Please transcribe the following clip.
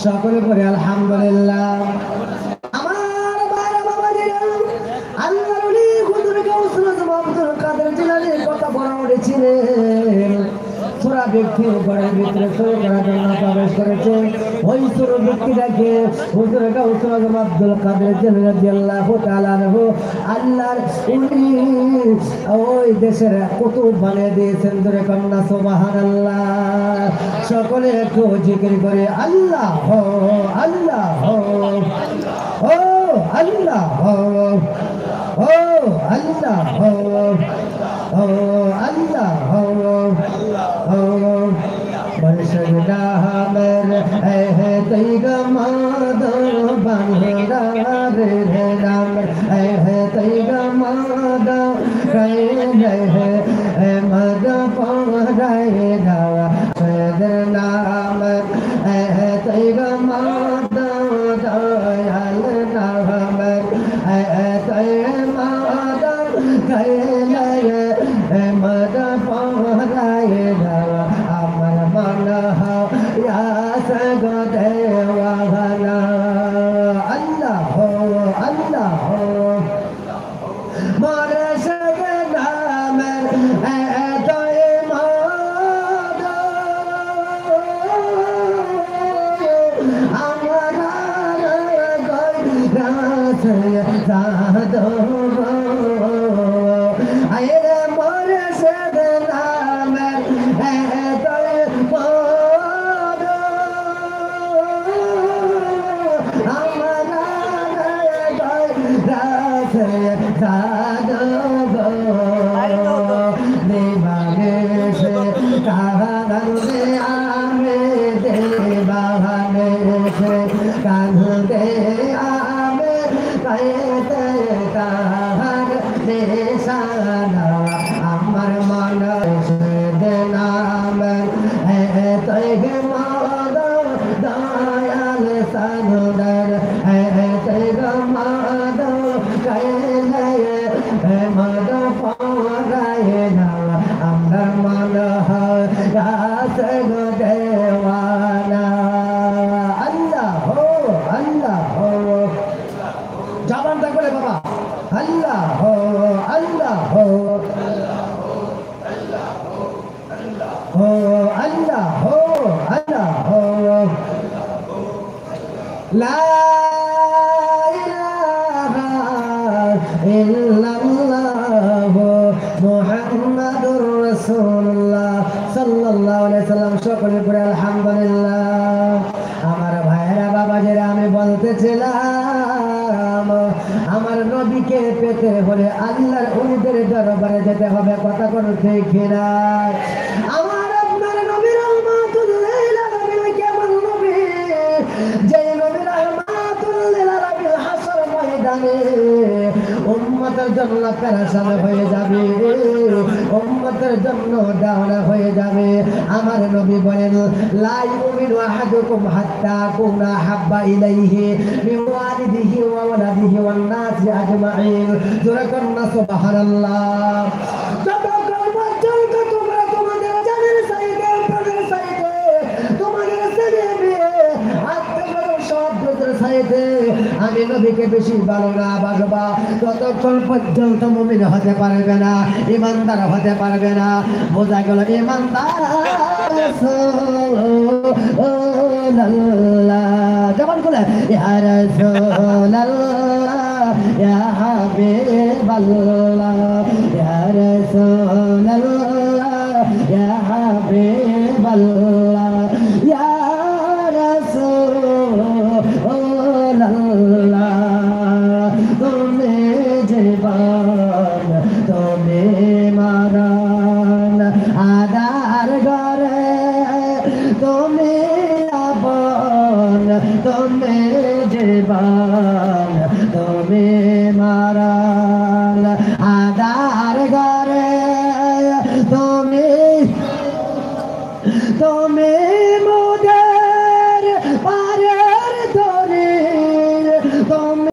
সকলে পড়ে আলহামদুলিল্লাহ। আমার ভাইরা বাবাজিরা, আল্লাহর ওলি হুজুর গাউসুল আজম আব্দুল কাদের জিলানীর কথা বলা উঠেছিলেন। সূরা ব্যক্তির ঘরের ভিতরে সই করার জন্য প্রবেশ করেছে। ওই সূরা ব্যক্তিটাকে হুজুর গাউসুল আজম আব্দুল কাদের জিলানী রাদিয়াল্লাহু তাআলা আনহু আল্লাহর ওলি ওই দেশের কুতুব বানিয়ে দিয়েছেন। জোরে কন্যা সুবহানাল্লাহ। সকলে একটু জিকির করে আল্লাহ আল্লাহ ও আল্লাহ ও আল্লাহ ও আল্লাহ ও বর্ষা মের হে তৈগা মাদ বাংলা রে রাম হে তৈগা মাদ রে হে মদ পরায় দাওয়া নাম হে তৈগা মাদ দয়াল নাম হে তৈগা মাদ দয়াল মদ পরায় দাওয়া আমার মন হাস দেওয়ানা আল্লাহ আল্লাহ মারে সগে নাম দয় মাদ আমার রাস জাদ আরে মারে সগে নাম দয় মাদ আমার রাস জাদ দেবানেশ কাঁদে আমি দেবানেশ কাঁদে আমি কাঁদে তাহার দেশানা আমার মন নাম তৈগে মাদ দয়াল সানুদার তৈগে মাদ মদ পরায় না আমার মন হাস দেওয়ানা আল্লাহ আল্লাহ জবানটা করে বাবা আল্লাহ আল্লাহ আল্লাহ আল্লাহ লা ইলাহা ইল্লাল্লাহ মুহাম্মাদুর রাসূলুল্লাহ সাল্লাল্লাহু আলাইহি সাল্লাম। সকলে পড়ে আলহামদুলিল্লাহ। আমার ভাইরা বাবাজিরা, আমি বলতেছিলাম আমার নবীকে পেতে হলে আল্লাহর ওলিদের দরবারে যেতে হবে। কথা কোনো ঠিক না? আমার আপনার নবী রহমাতুল লিল আলামিন কেমন নবী, যে নবী রহমাতুল লিল আলামিন হাসর ময়দানে উম্মতের জন্য পেরেশান হয়ে যাবে, উম্মতের জন্য ডাওনা হয়ে যাবে। আমার নবী বলেন লা ইউমিনু আহাদুকুম হাত্তা কুনা হাব্বা ইলাইহি মিন ওয়ালিদিহি ওয়া ওয়ালাদিহি ওয়ান নাসি আজমাইন। জোরে কন্না সুবহানাল্লাহ। যতক্ষণ পর্যন্ত তোমরা তোমাদের জানের চাইতে প্রাণের চাইতে তোমাদের ছেলে মেয়ে আত্মীয় সব কিছুর চাইতে আমি নবীকে বেশি ভালো না বাসবা, ততক্ষণ পর্যন্ত মুমিন হতে পারবে না, ইমানদার হতে পারবে না। বোঝা গেল ইমানদার রাসূলুল্লাহ। জবান খুলে ইয়া রাসূলুল্লাহ ইয়া হাবিবাল্লাহ ইয়া রাসূলুল্লাহ ইয়া হাবিবাল্লাহ